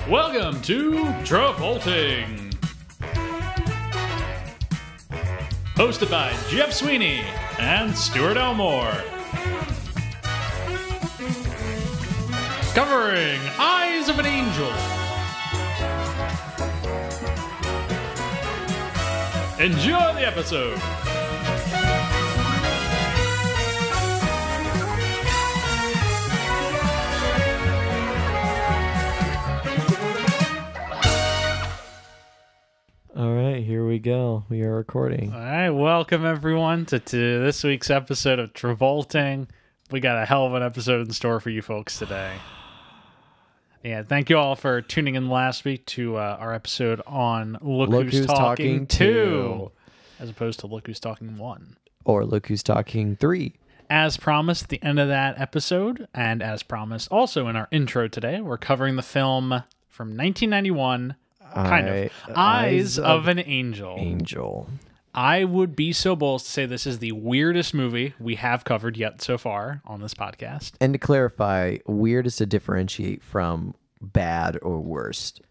Welcome to Travolting, hosted by Jeff Sweeney and Stuart Elmore, covering Eyes of an Angel. Enjoy the episode. All right, here we go. We are recording. All right, welcome everyone to this week's episode of Travolting. We got a hell of an episode in store for you folks today. Yeah, thank you all for tuning in last week to our episode on Look Who's Talking 2, as opposed to Look Who's Talking 1. Or Look Who's Talking 3. As promised at the end of that episode, and as promised also in our intro today, we're covering the film from 1991, Eyes of an Angel. I would be so bold to say this is the weirdest movie we have covered yet so far on this podcast. And to clarify, weird is to differentiate from bad or worst.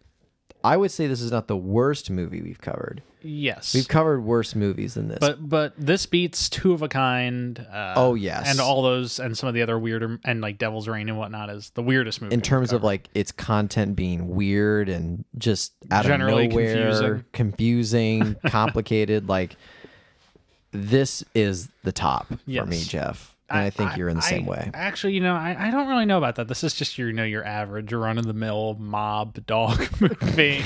I would say this is not the worst movie we've covered. Yes. We've covered worse movies than this. But this beats Two of a Kind. Oh, yes. And all those, and some of the other weirder, and like Devil's Reign and whatnot is the weirdest movie. In terms of like its content being weird and just out generally of nowhere, confusing, complicated, like this is the top for me, Jeff. And I think you're in the same way. Actually, I don't really know about that. This is just your average run-of-the-mill mob dog movie.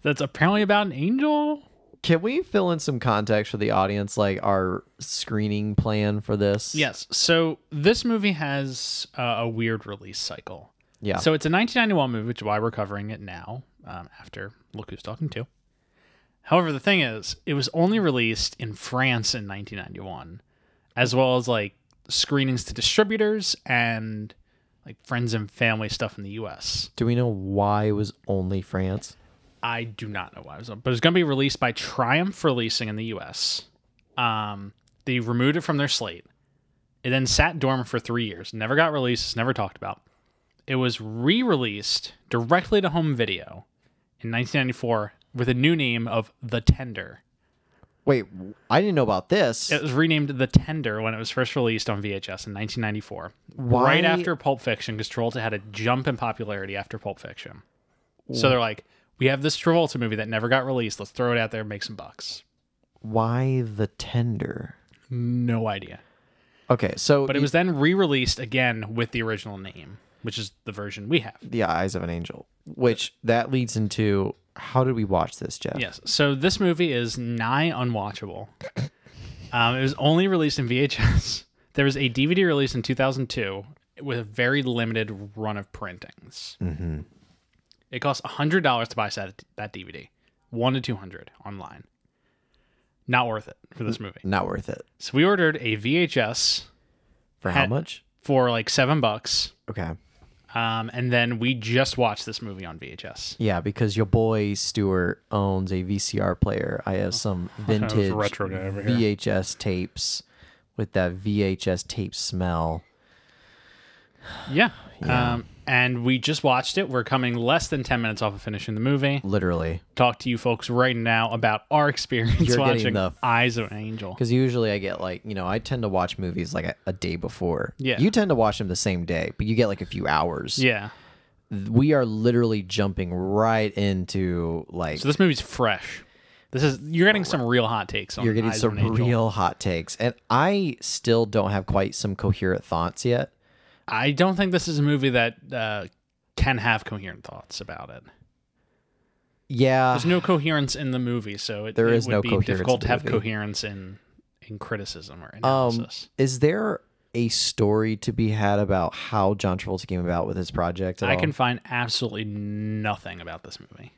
That's apparently about an angel. Can we fill in some context for the audience, like our screening plan for this? Yes. So this movie has a weird release cycle. Yeah. So it's a 1991 movie, which is why we're covering it now, after Look Who's Talking 2. However, the thing is, it was only released in France in 1991, as well as like screenings to distributors and like friends and family stuff in the U.S. Do we know why it was only France? I do not know why it was, but it's going to be released by Triumph Releasing in the U.S. They removed it from their slate. It then sat dormant for 3 years, never got released, never talked about. It was re-released directly to home video in 1994 with a new name of The Tender. Wait, I didn't know about this. It was renamed The Tender when it was first released on VHS in 1994. Why? Right after Pulp Fiction, because Travolta had a jump in popularity after Pulp Fiction. So they're like, we have this Travolta movie that never got released. Let's throw it out there and make some bucks. Why The Tender? No idea. Okay, so... But it was then re-released again with the original name, which is the version we have. The Eyes of an Angel. Which, that leads into... How did we watch this, Jeff? Yes, so this movie is nigh unwatchable. It was only released in VHS. There was a DVD release in 2002 with a very limited run of printings. Mm-hmm. It cost $100 to buy that DVD. $100 to $200 online. Not worth it for this movie. Not worth it. So we ordered a VHS. For how much? For like $7. Okay. And then we just watched this movie on VHS. Yeah, because your boy Stuart owns a VCR player. I have some vintage retro guy over here. VHS tapes with that VHS tape smell. Yeah. And we just watched it. We're coming less than 10 minutes off of finishing the movie. Literally. Talk to you folks right now about our experience watching Eyes of an Angel. Because usually I get like, I tend to watch movies like a day before. Yeah. You tend to watch them the same day, but you get like a few hours. Yeah. We are literally jumping right into like... So this movie's fresh. You're getting some real hot takes on You're getting Eyes some of an Angel. real hot takes. And I still don't have quite some coherent thoughts yet. I don't think this is a movie that can have coherent thoughts about it. Yeah. There's no coherence in the movie, so it would be difficult to have coherence in criticism or analysis. Is there a story to be had about how John Travolta came about with his project at all? I can find absolutely nothing about this movie.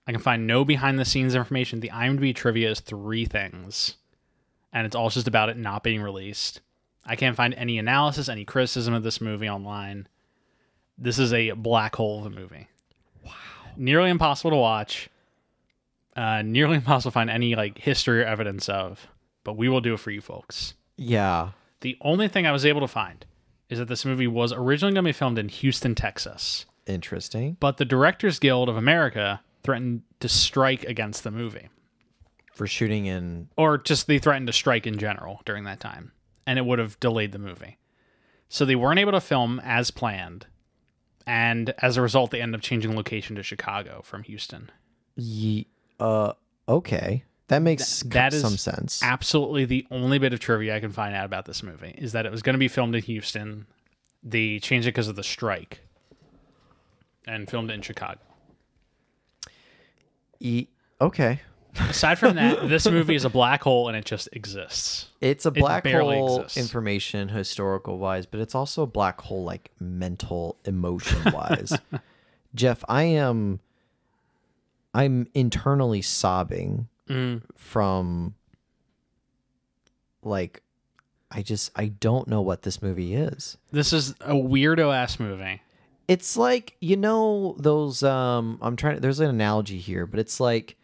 I can find no behind-the-scenes information. The IMDb trivia is 3 things, and it's all just about it not being released. I can't find any analysis, any criticism of this movie online. This is a black hole of a movie. Wow. Nearly impossible to watch. Nearly impossible to find any history or evidence of. But we will do it for you folks. Yeah. The only thing I was able to find is that this movie was originally going to be filmed in Houston, Texas. Interesting. But the Directors Guild of America threatened to strike against the movie. For shooting in... Or just they threatened to strike in general during that time. And it would have delayed the movie. So they weren't able to film as planned. And as a result, they ended up changing location to Chicago from Houston. Okay. That makes some sense. That is absolutely the only bit of trivia I can find out about this movie, is that it was going to be filmed in Houston. They changed it because of the strike and filmed it in Chicago. Okay. Aside from that, this movie is a black hole and it just exists. It's a black hole information historical wise, but it's also a black hole like mental emotion wise. Jeff, I'm internally sobbing from like I don't know what this movie is. This is a weirdo ass movie. It's like, those there's an analogy here, but it's like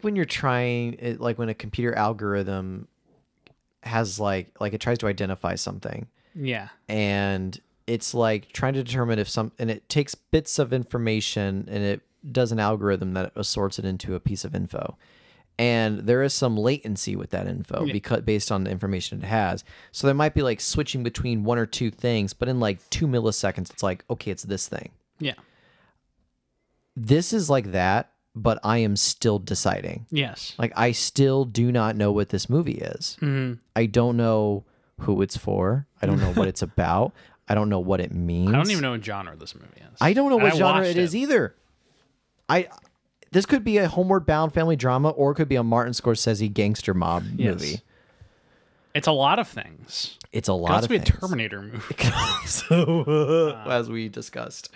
when you're trying when a computer algorithm has like it tries to identify something. Yeah. And it's like trying to determine and it takes bits of information and it does an algorithm that assorts it into a piece of info. And there is some latency with that info because based on the information it has. So there might be like switching between one or two things, but in like 2 milliseconds, it's like, okay, it's this thing. Yeah. This is like that, but I am still deciding. Yes. Like I still do not know what this movie is. Mm-hmm. I don't know who it's for. I don't know what it's about. I don't know what it means. I don't even know what genre this movie is. I don't know what genre it is either. This could be a Homeward Bound family drama, or it could be a Martin Scorsese gangster mob movie. It's a lot of things. It's a lot of things. It could also be a Terminator movie. So, as we discussed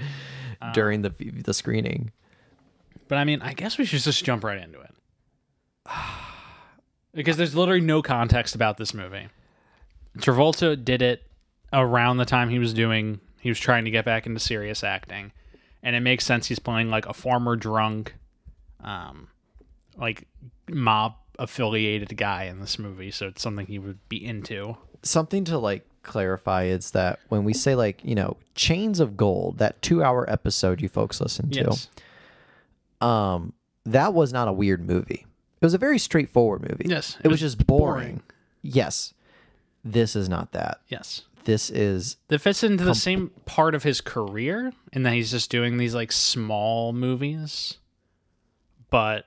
during the screening. But I mean, I guess we should just jump right into it. Because there's literally no context about this movie. Travolta did it around the time he was trying to get back into serious acting. And it makes sense. He's playing like a former drunk, like mob affiliated guy in this movie. So it's something he would be into. Something to like clarify is that when we say like, Chains of Gold, that 2-hour episode you folks listened to, that was not a weird movie. It was a very straightforward movie. Yes. It was just boring. Yes. This is not that. Yes. That fits into the same part of his career in that he's just doing these like small movies, but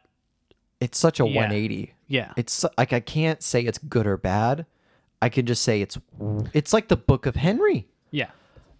it's such a 180. Yeah. It's like, I can't say it's good or bad. I can just say it's like the Book of Henry. Yeah.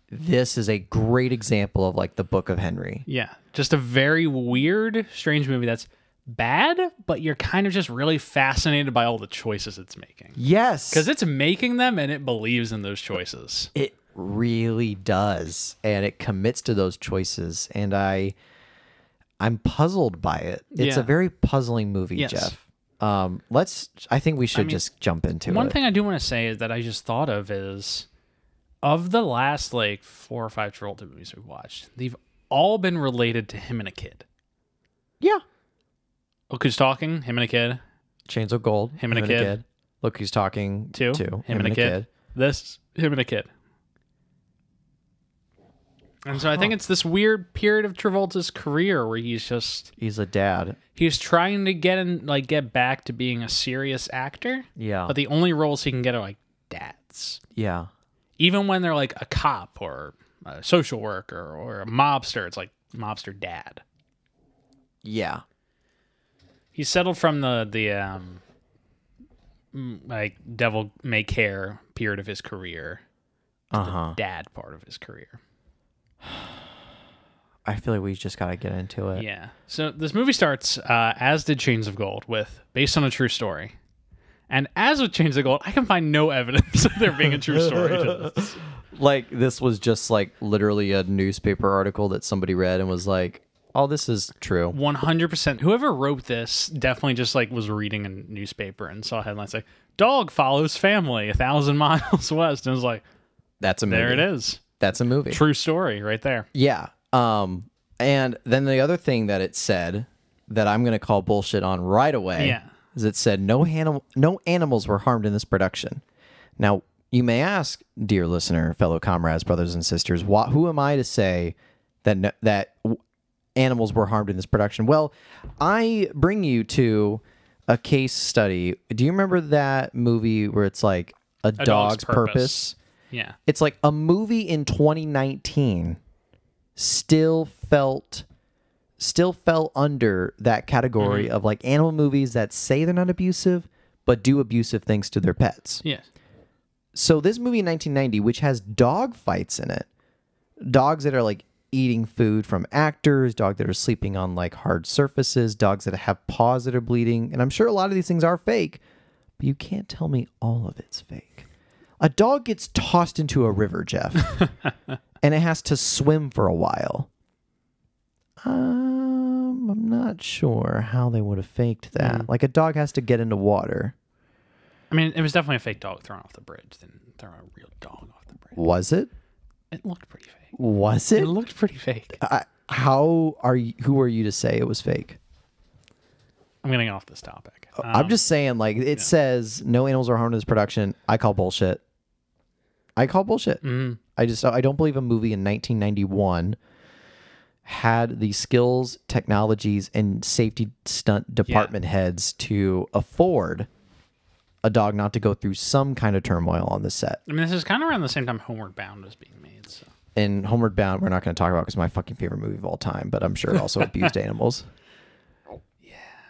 This is a great example of like the Book of Henry. Yeah. Just a very weird, strange movie that's bad, but you're kind of just really fascinated by all the choices it's making. Yes. Because it's making them and it believes in those choices. It really does. And it commits to those choices. And I'm puzzled by it. It's a very puzzling movie, Jeff. I think we should just jump into it. One thing I do want to say is that I just thought of is, of the last like 4 or 5 Travolta movies we've watched, they've all been related to him and a kid. Yeah. Look Who's Talking, him and a kid. Chains of Gold, him and a kid. Look Who's Talking, two, him and a kid. This, him and a kid. And so I think it's this weird period of Travolta's career where he's a dad. He's trying to get back to being a serious actor. Yeah. But the only roles he can get are like dads. Yeah. Even when they're like a cop or a social worker or a mobster, it's like mobster dad. Yeah. He settled from the like Devil May Care period of his career to the dad part of his career. I feel like we just got to get into it. Yeah. So this movie starts, as did Chains of Gold, based on a true story. And as with Chains of Gold, I can find no evidence of there being a true story to this. Like, this was just like literally a newspaper article that somebody read and was like, oh, this is true. 100%. Whoever wrote this definitely just like was reading a newspaper and saw headlines like, dog follows family 1,000 miles west. And was like, that's a movie. There it is. That's a movie. True story right there. Yeah. And then the other thing that it said that I'm going to call bullshit on right away. Yeah. Is it said no animals were harmed in this production. Now, you may ask, dear listener, fellow comrades, brothers and sisters, who am I to say that animals were harmed in this production? Well, I bring you to a case study. Do you remember that movie where it's like a dog's purpose? Yeah. It's like a movie in 2019 still fell under that category of like animal movies that say they're not abusive, but do abusive things to their pets. Yes. So this movie in 1990, which has dog fights in it, dogs that are like eating food from actors, dogs that are sleeping on like hard surfaces, dogs that have paws that are bleeding. And I'm sure a lot of these things are fake, but you can't tell me all of it's fake. A dog gets tossed into a river, Jeff, and it has to swim for a while. I'm not sure how they would have faked that. Like a dog has to get into water. I mean, it was definitely a fake dog thrown off the bridge. Then throw a real dog off the bridge. Was it? It looked pretty fake. Was it? It looked pretty fake. Who are you to say it was fake? I'm getting off this topic. I'm just saying, like, it says no animals are harmed in this production. I call bullshit. I don't believe a movie in 1991 had the skills, technologies, and safety stunt department heads to afford a dog not to go through some kind of turmoil on the set. I mean, this is kind of around the same time Homeward Bound was being made. So. And Homeward Bound, we're not going to talk about because it's my fucking favorite movie of all time, but I'm sure it also abused animals.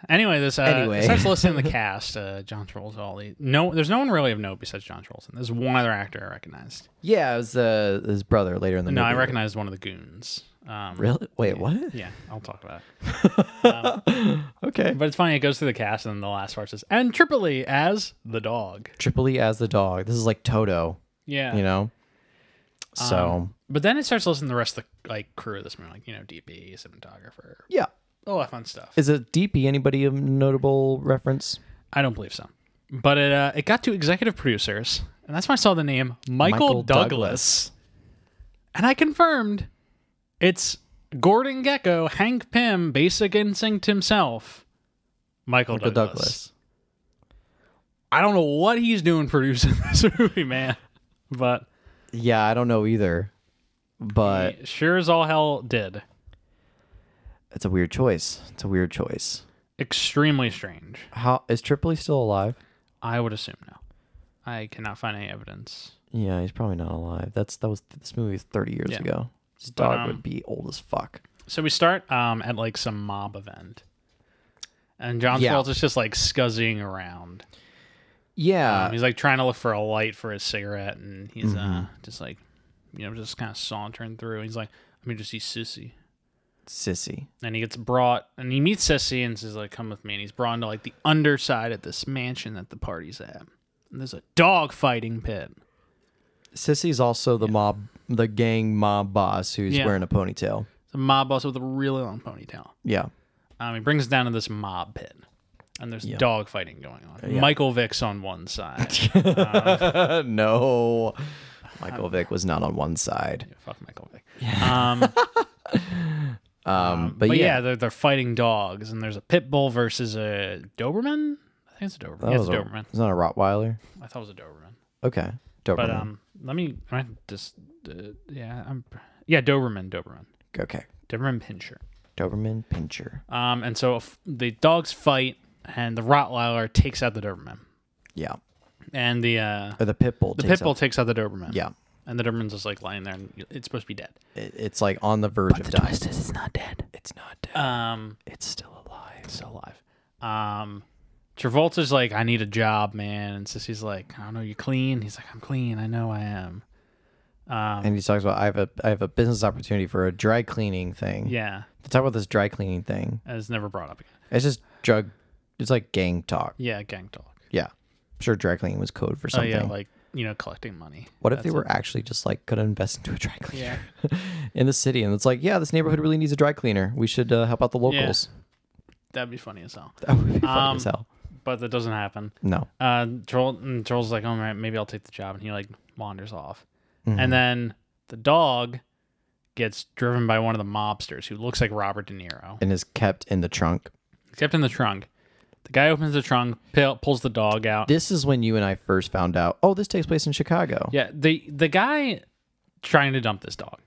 Anyway, it starts listing the cast. John Travolta. There's no one really of note besides John Travolta. There's one other actor I recognized. Yeah, it was his brother later in the movie. No, I recognized one of the goons. Really? Wait, what? Yeah, I'll talk about it. Okay. But it's funny. It goes through the cast, and then the last part says, and Tripoli as the dog. Tripoli as the dog. This is like Toto. Yeah. You know? So. But then it starts listing the rest of the crew of this movie, like, DP, cinematographer. Yeah. All that fun stuff. Is it DP anybody of notable reference? I don't believe so. But it got to executive producers, and that's when I saw the name Michael Douglas. And I confirmed it's Gordon Gekko, Hank Pym, Basic Instinct himself, Michael Douglas. I don't know what he's doing producing this movie, man. But yeah, I don't know either. But he sure as all hell did. It's a weird choice. Extremely strange. How is Tripoli still alive? I would assume no. I cannot find any evidence. Yeah, he's probably not alive. This movie was 30 years ago. His dog would be old as fuck. So we start at like some mob event, and John Travolta's just like scuzzing around. Yeah, he's like trying to look for a light for his cigarette, and he's just like, just kind of sauntering through. He's like, let me just see Sissy. And he gets brought, and he meets Sissy, and says like, come with me. And he's brought into like the underside of this mansion that the party's at. And there's a dog fighting pit. Sissy's also the gang mob boss who's wearing a ponytail. It's a mob boss with a really long ponytail. Yeah. He brings us down to this mob pit, and there's dog fighting going on. Yeah. Michael Vick's on one side. No. Michael Vick was not on one side. Yeah, fuck Michael Vick. But yeah, they're fighting dogs, and there's a pit bull versus a Doberman. I think it's a Doberman. Yeah, it's a Doberman. It's not a Rottweiler. I thought it was a Doberman. Okay, Doberman. But Doberman. Okay. Doberman Pinscher. Doberman Pinscher. And so the dogs fight, and the Rottweiler takes out the Doberman. Yeah. And the pit bull. The pit bull takes out the Doberman. Yeah. And the Doberman's just like lying there, and it's supposed to be dead. It's like on the verge of dying. Twist is it's not dead. It's not dead. It's still alive. It's still alive. Travolta's like, I need a job, man. And Sissy's like, I don't know, you clean? He's like, I'm clean. I know I am. And he talks about, I have a business opportunity for a dry cleaning thing. Yeah. To talk about this dry cleaning thing. And it's never brought up again. It's just it's like gang talk. Yeah, gang talk. Yeah. I'm sure dry cleaning was code for something. Oh, yeah, like, collecting money. What if they were actually just like going to invest into a dry cleaner in the city? And it's like, yeah, this neighborhood really needs a dry cleaner. We should help out the locals. Yeah. That'd be funny as hell. That would be funny as hell. But that doesn't happen. No. Troll's like, oh, man, maybe I'll take the job. And he like wanders off. Mm-hmm. And then the dog gets driven by one of the mobsters who looks like Robert De Niro. And is kept in the trunk. except in the trunk. The guy opens the trunk, pulls the dog out. This is when you and I first found out, oh, this takes place in Chicago. Yeah, the guy trying to dump this dog.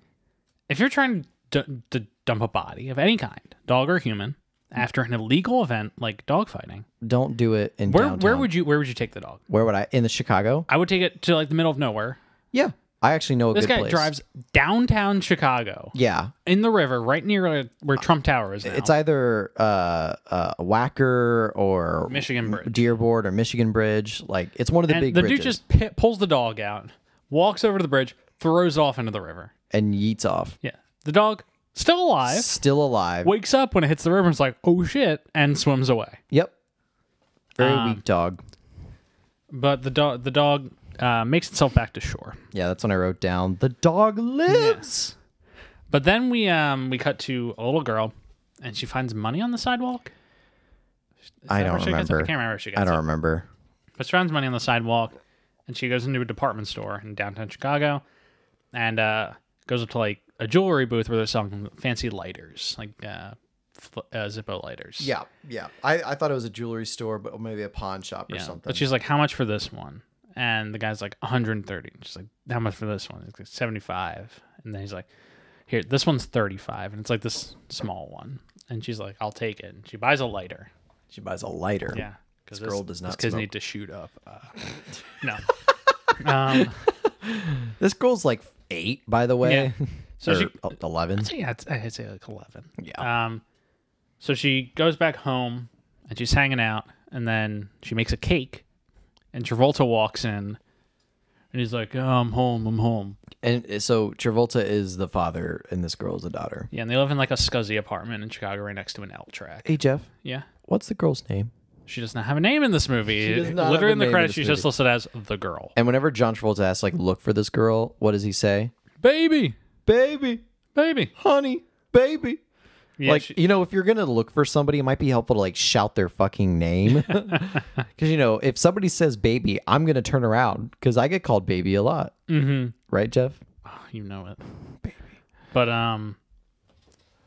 If you're trying to dump a body of any kind, dog or human, after an illegal event like dogfighting, don't do it in downtown. Where would you take the dog? Where would I? In the Chicago? I would take it to like the middle of nowhere. Yeah. I actually know a good place. This guy drives downtown Chicago. Yeah. In the river, right near where Trump Tower is now. It's either Wacker or Michigan Bridge. Dearborn or Michigan Bridge. Like, it's one of the big bridges. The dude just pulls the dog out, walks over to the bridge, throws it off into the river. And yeets off. Yeah. The dog, still alive. Still alive. Wakes up when it hits the river and is like, oh shit, and swims away. Yep. Very weak dog. But the dog makes itself back to shore. Yeah, that's when I wrote down, the dog lives. Yeah. But then we cut to a little girl, and she finds money on the sidewalk. I don't remember. I can't remember if she gets I don't remember. But she finds money on the sidewalk, and she goes into a department store in downtown Chicago, and goes up to like a jewelry booth where they're selling fancy lighters, like Zippo lighters. Yeah. I thought it was a jewelry store, but maybe a pawn shop or something. But she's like, how much for this one? And the guy's like, 130. And she's like, how much for this one? It's like 75. And then he's like, here, this one's 35. And it's like this small one. And she's like, I'll take it. And she buys a lighter. She buys a lighter. Yeah. Because this girl does not kids smoke. need to shoot up. No. This girl's like 8, by the way. Yeah. So she 11. I'd say like 11. Yeah. So she goes back home and she's hanging out, and then she makes a cake, and Travolta walks in, and he's like, oh, I'm home. And so Travolta is the father, and this girl is the daughter. Yeah, and they live in like a scuzzy apartment in Chicago right next to an L track. Hey, Jeff. Yeah. What's the girl's name? She does not have a name in this movie. She does not Literally have in a the name credits, in this she's just listed as the girl. And whenever John Travolta asks, like, look for this girl, what does he say? Baby. Honey. Baby. Yeah, like, if you're going to look for somebody, it might be helpful to, like, shout their fucking name. Because, if somebody says baby, I'm going to turn around because I get called baby a lot. Mm-hmm. Right, Jeff? Oh, you know it. Baby. But,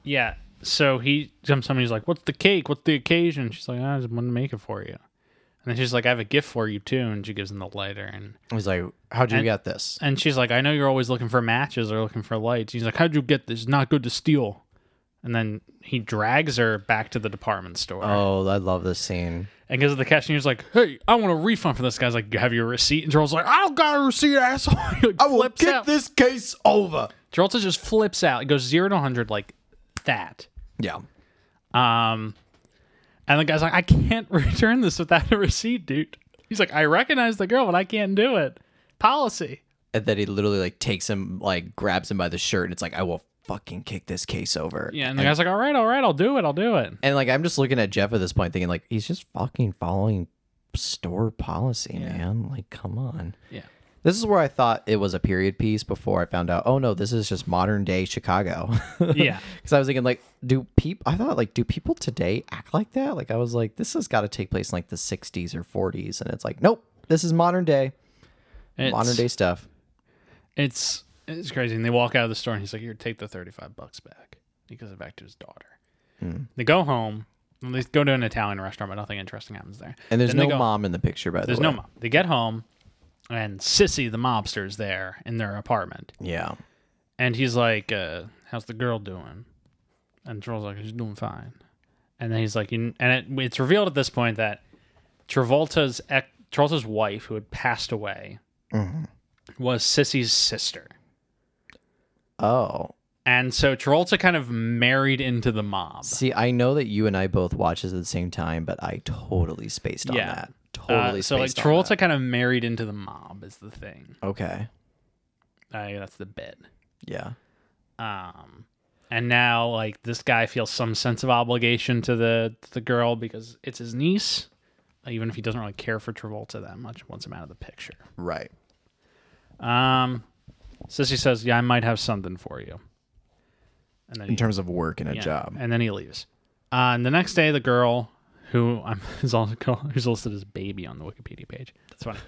yeah. So he jumps on me. He's like, what's the cake? What's the occasion? She's like, I just want to make it for you. And then she's like, I have a gift for you, too. And she gives him the lighter. And he's like, how'd you get this? And she's like, I know you're always looking for matches or looking for lights. He's like, how'd you get this? It's not good to steal. And then he drags her back to the department store. Oh, I love this scene. And goes to the cashier's like, hey, I want a refund for this. Guy's like, have your receipt? And Charles like, I don't got a receipt, asshole. I will get this case over. Charles just flips out. It goes 0 to 100 like that. Yeah. And the guy's like, I can't return this without a receipt, dude. He's like, I recognize the girl, but I can't do it. Policy. And then he literally like takes him, like grabs him by the shirt, and it's like, I will fucking kick this case over. Yeah, and the guy's like, all right, I'll do it. And like, I'm just looking at Jeff at this point thinking like, he's just fucking following store policy, man. Like, come on. Yeah. This is where I thought it was a period piece before I found out, oh no, this is just modern day Chicago. Yeah. Because I was thinking like, do people today act like that? Like, I was like, this has got to take place in like the 60s or 40s. And it's like, nope, this is modern day. Modern day stuff. It's crazy. And they walk out of the store and he's like, here, take the $35 back. He gives it back to his daughter. They go home. They go to an Italian restaurant, but nothing interesting happens there. And there's no mom in the picture, by the way. There's no mom. They get home, and Sissy, the mobster, is there in their apartment. Yeah. And he's like, how's the girl doing? And Charles like, she's doing fine. And then he's like, it's revealed at this point that Travolta's wife, who had passed away, was Sissy's sister. Oh. And so Travolta kind of married into the mob. See, I know that you and I both watched this at the same time, but I totally spaced on that. So like Travolta kind of married into the mob is the thing. Okay. That's the bit. Yeah. And now like this guy feels some sense of obligation to the girl because it's his niece, even if he doesn't really care for Travolta that much once I'm out of the picture. Right. Sissy says, "Yeah, I might have something for you." And then in terms of work and a job. And then he leaves. And the next day, the girl who's listed as baby on the Wikipedia page. That's funny.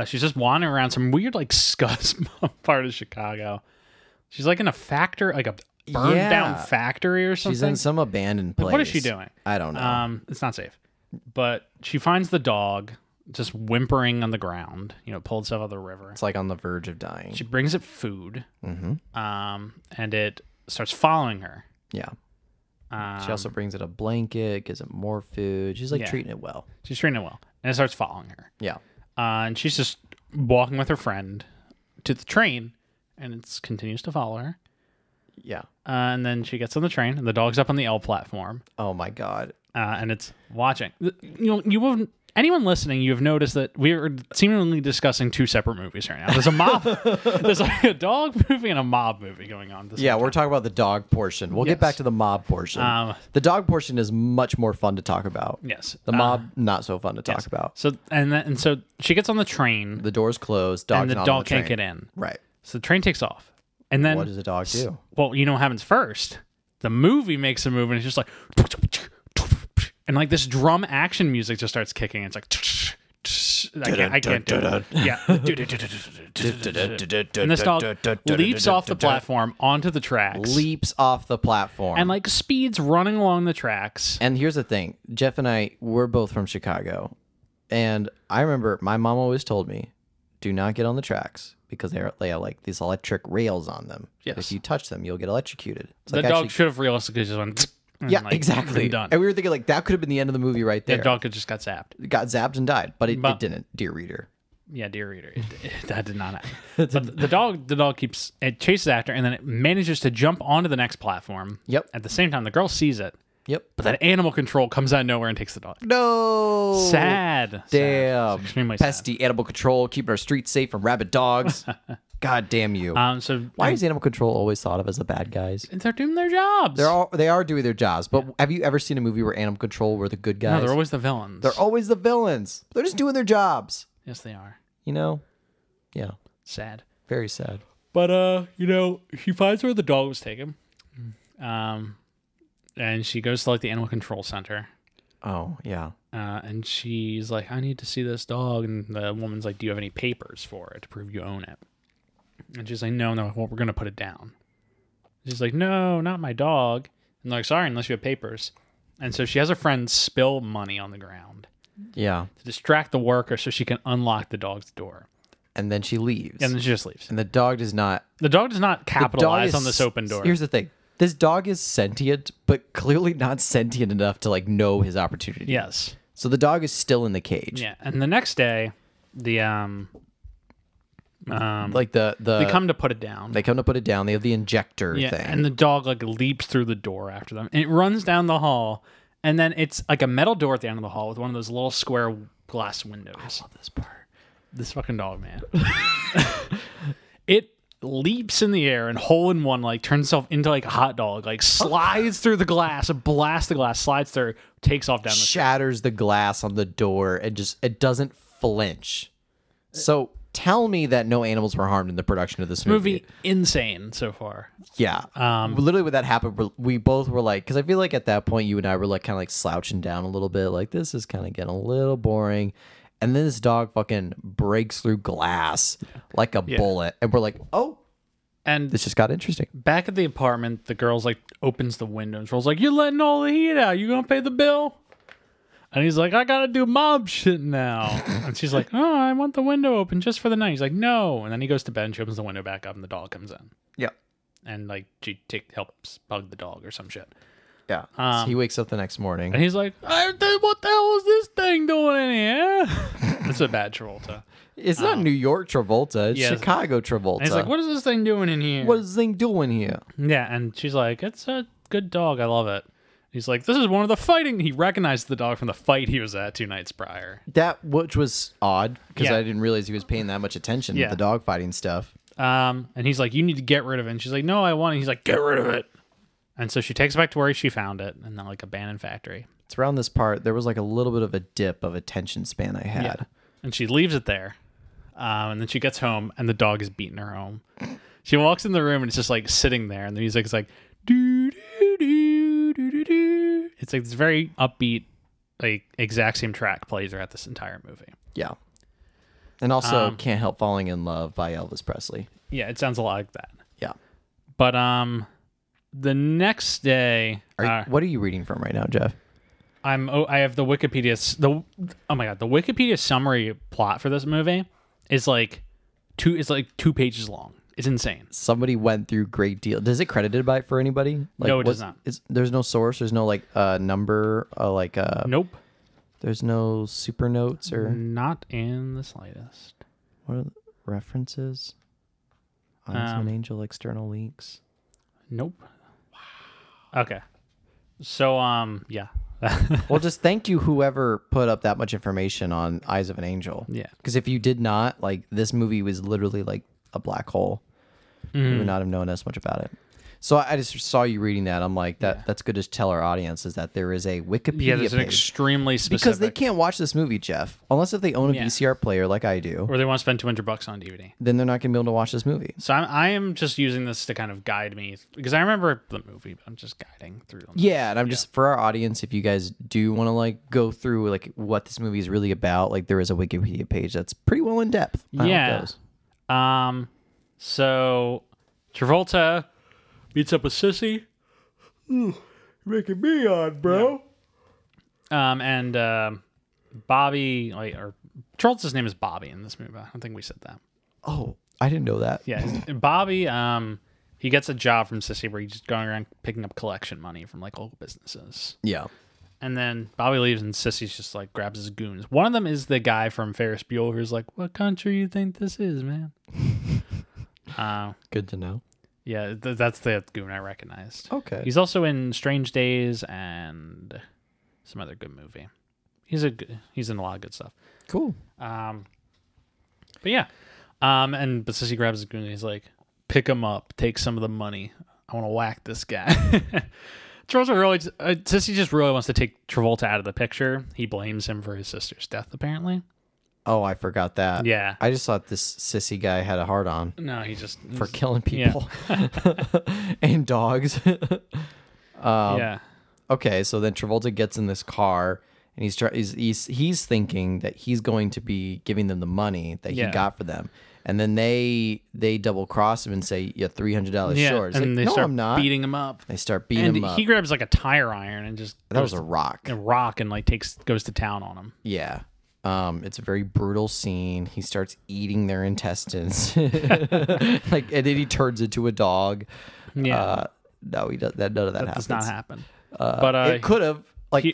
She's just wandering around some weird like scuzz part of Chicago. She's like in a factory, like burned down factory or something. She's in some abandoned place. What is she doing? I don't know. It's not safe. But she finds the dog just whimpering on the ground. Pulled itself out of the river. It's like on the verge of dying. She brings it food. And it starts following her. Yeah. She also brings it a blanket, gives it more food. She's like treating it well. She's treating it well. And it starts following her. Yeah. And she's just walking with her friend to the train, and it continues to follow her. Yeah. And then she gets on the train, and the dog's up on the L platform. Oh my God. And it's watching. Anyone listening, you have noticed that we are seemingly discussing two separate movies right now. There's a mob, there's like a dog movie and a mob movie going on. We're talking about the dog portion. We'll get back to the mob portion. The dog portion is much more fun to talk about. Yes. The mob, not so fun to talk about. So so she gets on the train. The door's closed. And the dog can't get in. Right. So the train takes off. And then what does the dog do? Well, you know what happens first. The movie makes a move, and it's just like, and like this drum action music just starts kicking. It's like, I can't do it. Yeah. And this dog leaps off the platform onto the tracks. Leaps off the platform. And like speeds running along the tracks. And here's the thing. Jeff and I, we're both from Chicago. And I remember my mom always told me, do not get on the tracks because they have like these electric rails on them. Yes. If you touch them, you'll get electrocuted. It's the dog should have realistically just went. Yeah, exactly. Done. And we were thinking like that could have been the end of the movie right there. The dog just got zapped. It got zapped and died, but it didn't. Dear reader. Yeah, dear reader. That did not happen. But the dog keeps, it chases after, and then it manages to jump onto the next platform. Yep. At the same time, the girl sees it. Yep. But that animal control comes out of nowhere and takes the dog. No. Sad. Damn. Sad. Extremely pesky sad. Animal control, keeping our streets safe from rabid dogs. God damn you. Why is animal control always thought of as the bad guys? They're doing their jobs. They are doing their jobs. But have you ever seen a movie where animal control were the good guys? No, they're always the villains. They're always the villains. They're just doing their jobs. Yes, they are. Yeah. Sad. Very sad. But she finds where the dog was taken. And she goes to like the animal control center. Oh, yeah. And she's like, I need to see this dog. And the woman's like, do you have any papers for it to prove you own it? And she's like, no, well, we're going to put it down. She's like, no, not my dog. And they're like, sorry, unless you have papers. And so she has her friend spill money on the ground. Yeah. To distract the worker so she can unlock the dog's door. And then she leaves. And then she just leaves. And the dog does not... The dog does not capitalize on this open door. Here's the thing. This dog is sentient, but clearly not sentient enough to like know his opportunity. Yes. So the dog is still in the cage. Yeah. And the next day, they come to put it down. They come to put it down. They have the injector thing. And the dog like leaps through the door after them. And it runs down the hall. And then it's like a metal door at the end of the hall with one of those little square glass windows. I love this part. This fucking dog, man. It leaps in the air and hole in one, like turns itself into like a hot dog, like slides through the glass, blasts the glass, slides through, takes off down the shatters the glass on the door and it doesn't flinch. So tell me that no animals were harmed in the production of this movie. Insane so far. Yeah. Literally when that happened, we both were like, because I feel like at that point you and I were like kind of like slouching down a little bit, like this is kind of getting a little boring. And then this dog fucking breaks through glass like a bullet. And we're like, oh. And this just got interesting. Back at the apartment, the girl's like opens the window and Troll's like, you're letting all the heat out. You gonna pay the bill? And he's like, I gotta do mob shit now. And she's like, oh, I want the window open just for the night. He's like, no. And then he goes to bed and she opens the window back up and the dog comes in. Yeah. And like she helps bug the dog or some shit. Yeah. So he wakes up the next morning. And he's like, what the hell is this thing doing in here? It's a bad Travolta. It's not New York Travolta. It's Chicago Travolta. And he's like, what is this thing doing in here? What is this thing doing here? Yeah. And she's like, it's a good dog. I love it. He's like, this is one of the fighting. He recognized the dog from the fight he was at 2 nights prior. Which was odd because I didn't realize he was paying that much attention to the dog fighting stuff. And he's like, you need to get rid of it. And she's like, no, I want it. He's like, get rid of it. And so she takes it back to where she found it in that like abandoned factory. It's around this part. There was like a little bit of a dip of attention span I had. Yeah. And she leaves it there. And then she gets home and the dog is beating her home. She walks in the room and it's just like sitting there. And the music is like, doo, doo, doo, doo, doo, doo. It's like this very upbeat, like exact same track plays throughout this entire movie. Yeah. And also Can't Help Falling in Love by Elvis Presley. Yeah, it sounds a lot like that. Yeah. But the next day, What are you reading from right now, Jeff? I have the Wikipedia. Oh my god, the Wikipedia summary plot for this movie is like 2 pages long. It's insane. Somebody went through great deal. Does it credited by for anybody? Like, no, it does not. There's no source. There's no like number. Nope. There's no super notes or not in the slightest. What are the references? Eyes of an Angel external links. Nope. Wow. Okay. So yeah. Well, just thank you whoever put up that much information on Eyes of an Angel. Yeah. Because if you did not, like, this movie was literally like a black hole. We would not have known as much about it. So I just saw you reading that. I'm like, that's good to tell our audience is that there is a Wikipedia there's an page. extremely specific. Because they can't watch this movie, Jeff, unless if they own a VCR player like I do. Or they want to spend $200 on DVD. Then they're not going to be able to watch this movie. So I am just using this to kind of guide me. Because I remember the movie, but I'm just guiding through them. Yeah, and I'm just, for our audience, if you guys do want to, like, go through, like, what this movie is really about, like, there is a Wikipedia page that's pretty well in depth. Yeah. So Travolta meets up with Sissy. You're making me on, bro. Yeah. And Bobby, or Travolta's name is Bobby in this movie. I don't think we said that. Oh, I didn't know that. Yeah, Bobby, he gets a job from Sissy where he's just going around picking up collection money from like local businesses. Yeah. And then Bobby leaves and Sissy's just like grabs his goons. One of them is the guy from Ferris Bueller who's like, "What country you think this is, man?" Good to know. Yeah, that's the goon I recognized. Okay. He's also in Strange Days and some other good movie. He's in a lot of good stuff. Cool. But yeah. But Sissy grabs his goon and he's like, "Pick him up, take some of the money. I want to whack this guy." Sissy just really wants to take Travolta out of the picture. He blames him for his sister's death, apparently. Oh, I forgot that. Yeah. I just thought this sissy guy had a hard on. No, for killing people and dogs. Yeah. Okay, so then Travolta gets in this car and he's thinking that he's going to be giving them the money that he got for them. And then they double cross him and say, "You're $300 short." And like, they no, start I'm not. beating him up. They start beating him up. He grabs like a tire iron and just that was a rock. And like goes to town on him. Yeah. It's a very brutal scene. He starts eating their intestines. And then he turns into a dog. Yeah. No, he does that. None of that happens. Does not happen. But it could have.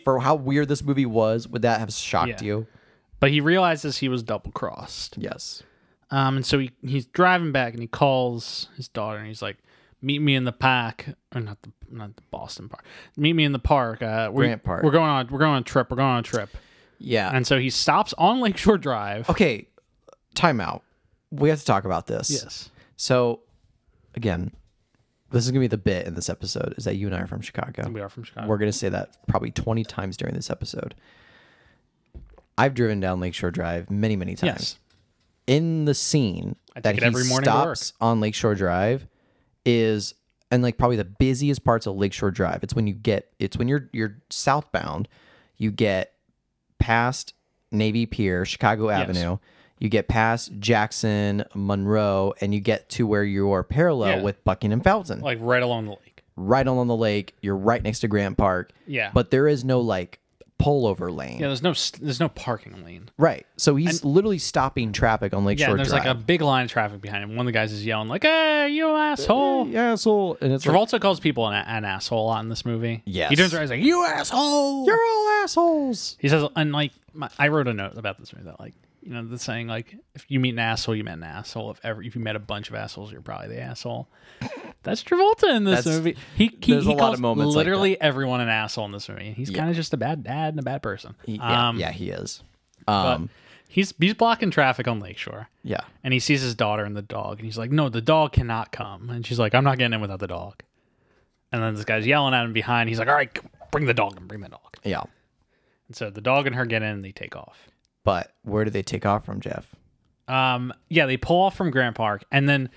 For how weird this movie was, would that have shocked you? But he realizes he was double crossed. Yes. And so he's driving back and he calls his daughter and he's like, "Meet me in the park," or not the Boston park. "Meet me in the park. Grant Park. We're going on a trip. We're going on a trip." Yeah. And so he stops on Lakeshore Drive. Okay. Time out. We have to talk about this. Yes. So, again, this is going to be the bit in this episode, is that you and I are from Chicago. We are from Chicago. We're going to say that probably 20 times during this episode. I've driven down Lakeshore Drive many, many times. Yes. In the scene that he every morning to work. stops on Lakeshore Drive is, and like probably the busiest parts of Lakeshore Drive. It's when you're southbound, you get past Navy Pier, Chicago Avenue. You get past Jackson, Monroe, and you get to where you are parallel with Buckingham Fountain. Like right along the lake. Right along the lake. You're right next to Grant Park. Yeah. But there is no like pullover lane. Yeah, there's no parking lane. Right. So he's literally stopping traffic on Lakeshore Drive. Yeah, there's like a big line of traffic behind him. One of the guys is yelling like, "Hey, you asshole!" Hey, asshole! And it's Travolta calls people an asshole a lot in this movie. Yes. He turns around, he's like, "You asshole! You're all assholes." He says, and like I wrote a note about this movie that like, you know, the saying like, if you meet an asshole, you met an asshole. If you met a bunch of assholes, you're probably the asshole. That's Travolta in this movie. He there's a lot calls of moments literally like everyone an asshole in this movie. He's kind of just a bad dad and a bad person. He is. But he's blocking traffic on Lakeshore. Yeah. And he sees his daughter and the dog, and he's like, "No, the dog cannot come." And she's like, "I'm not getting in without the dog." And then this guy's yelling at him behind. He's like, "All right, bring the dog and bring the dog." Yeah. And so the dog and her get in and they take off. But where do they take off from, Jeff? They pull off from Grant Park and then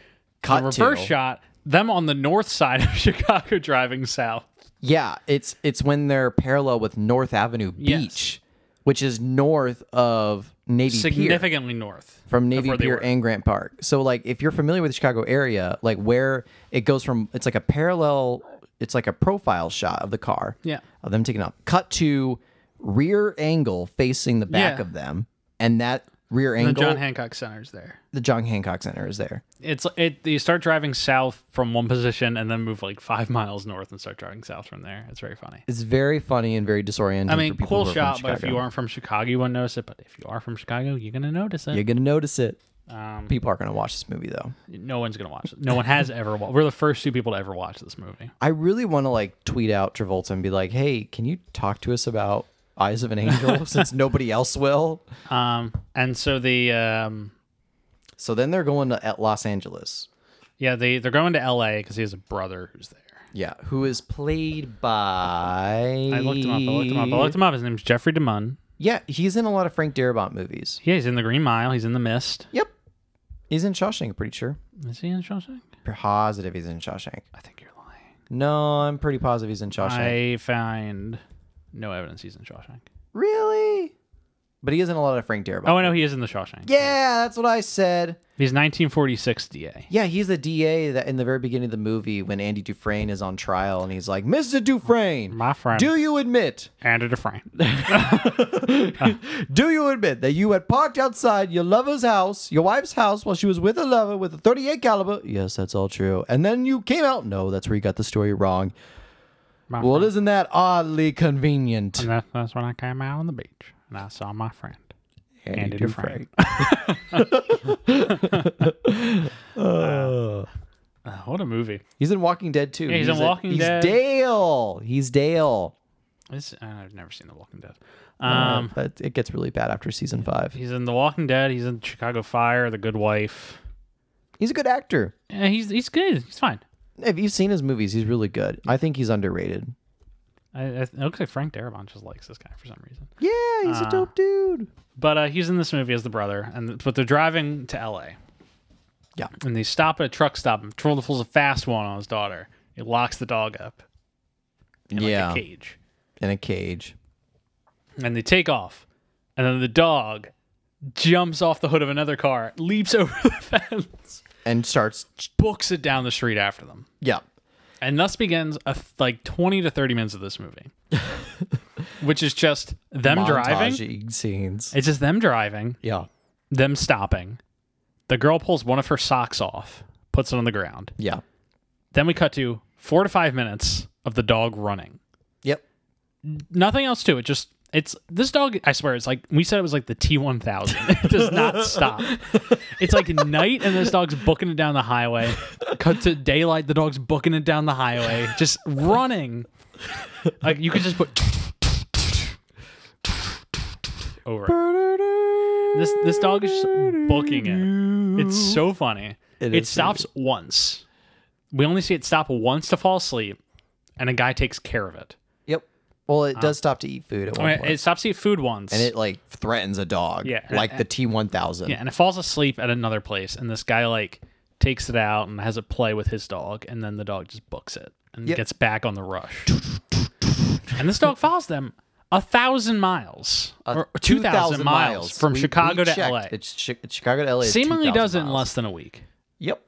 the reverse shot, them on the north side of Chicago driving south. Yeah, it's when they're parallel with North Avenue Beach, which is north of Navy Pier. Significantly north. From Navy Pier and Grant Park. So like if you're familiar with the Chicago area, like where it goes from, it's like a parallel it's like a profile shot of the car. Yeah. Of them taking off. Cut to rear angle facing the back Yeah. of them, and that rear And angle. the John Hancock Center's there. The John Hancock Center is there. You start driving south from one position and then move like 5 miles north and start driving south from there. It's very funny. It's very funny and very disorienting. I mean, for people cool who are shot, from but if Chicago. you aren't from Chicago, you wouldn't notice it. But if you are from Chicago, you're gonna notice it. You're gonna notice it. Um, People are gonna watch this movie though. no one's gonna watch it. No one has ever watched. We're the first 2 people to ever watch this movie. I really want to like tweet out Travolta and be like, "Hey, can you talk to us about Eyes of an Angel?" Since nobody else will. And so So then they're going to Los Angeles. they're going to L.A. because he has a brother who's there. Yeah, who is played by? I looked him up. His name's Jeffrey DeMunn. Yeah, he's in a lot of Frank Darabont movies. Yeah, he's in The Green Mile. He's in The Mist. Yep, he's in Shawshank. I'm pretty sure. Is he in Shawshank? Positive he's in Shawshank. I think you're lying. No, I'm pretty positive he's in Shawshank. I find no evidence he's in Shawshank. Really? But he is in a lot of Frank Darabont. Oh, I know he is in The Shawshank. Yeah, that's what I said. He's 1946 DA. Yeah, he's the DA that in the very beginning of the movie when Andy Dufresne is on trial and he's like, "Mr. Dufresne, My friend. do you admit? Andy Dufresne. Do you admit that you had parked outside your lover's house, your wife's house, while she was with a lover with a .38 caliber?" Yes, that's all true. And then you came out. No, that's where you got the story wrong. My Well, friend. isn't that oddly convenient? And that's when I came out on the beach and I saw my friend. Andy Dufresne. What a movie. He's in Walking Dead too. Yeah, he's in Walking Dead. He's Dale. He's Dale. I've never seen The Walking Dead. But it gets really bad after season 5. He's in The Walking Dead. He's in Chicago Fire, The Good Wife. He's a good actor. Yeah, he's good. He's fine. If you've seen his movies, he's really good. I think he's underrated. It looks like Frank Darabont just likes this guy for some reason. Yeah, he's a dope dude. But he's in this movie as the brother, but they're driving to L.A. Yeah. And they stop at a truck stop, and Travolta pulls a fast one on his daughter. He locks the dog up in like a cage. In a cage. And they take off. And then the dog jumps off the hood of another car, leaps over the fence, And starts... books it down the street after them. Yeah. And thus begins like 20 to 30 minutes of this movie. Which is just them driving. Montagey scenes. It's just them driving, Yeah. them stopping. The girl pulls one of her socks off, puts it on the ground. Yeah. Then we cut to 4 to 5 minutes of the dog running. Yep. Nothing else to it. It's this dog. I swear, it's like we said. It was like the T1000. It does not stop. It's like night, and this dog's booking it down the highway. Cut to daylight, the dog's booking it down the highway, just running. Like you could just put over it. This dog is just booking it. It's so funny. It stops once. We only see it stop once to fall asleep, and a guy takes care of it. Yep. Well, it does stop to eat food at one point. It stops to eat food once. And it like threatens a dog. Yeah. Like the T1000. Yeah, and it falls asleep at another place, and this guy like takes it out and has it play with his dog, and then the dog just books it and gets back on the rush. And this dog follows them 1,000 miles or 2,000 miles from Chicago to LA. It's Chicago to LA. is Seemingly 2,000 does it in miles. less than a week. Yep.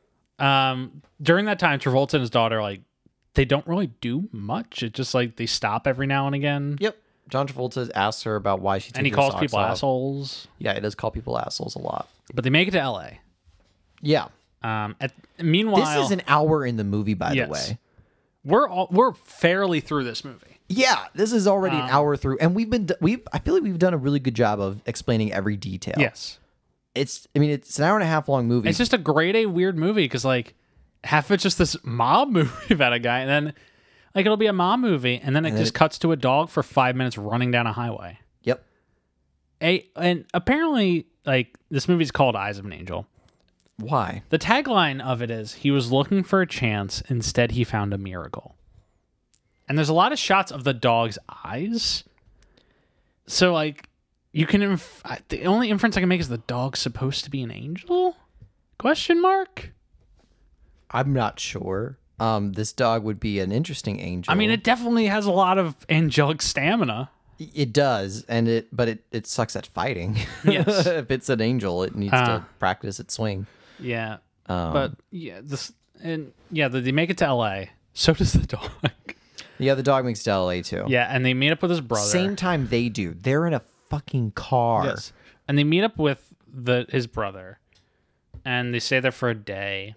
During that time, Travolta and his daughter they don't really do much. It's just like they stop every now and again. Yep. John Travolta asks her about why she takes And he her calls socks people off. assholes. Yeah, he does call people assholes a lot. But they make it to LA. Yeah. Meanwhile, This is an hour in the movie, by the way. We're fairly through this movie. Yeah, this is already an hour through, and I feel like we've done a really good job of explaining every detail. Yes. It's an hour and a half long movie. It's just a grade A weird movie because like half of it's just this mob movie about a guy, and then like it'll be a mob movie, and then it just cuts to a dog for 5 minutes running down a highway. Yep. And apparently, like this movie's called Eyes of an Angel. Why? The tagline of it is he was looking for a chance, instead he found a miracle. And there's a lot of shots of the dog's eyes. So like you can the only inference I can make is the dog's supposed to be an angel? Question mark? I'm not sure. This dog would be an interesting angel. I mean, it definitely has a lot of angelic stamina. It does, but it sucks at fighting. Yes. If it's an angel, it needs to practice its swing. Yeah. But yeah, they make it to LA. So does the dog. Yeah, the dog makes it to LA too. Yeah, and they meet up with his brother. Same time they do. They're in a fucking car. Yes. And they meet up with his brother, and they stay there for a day.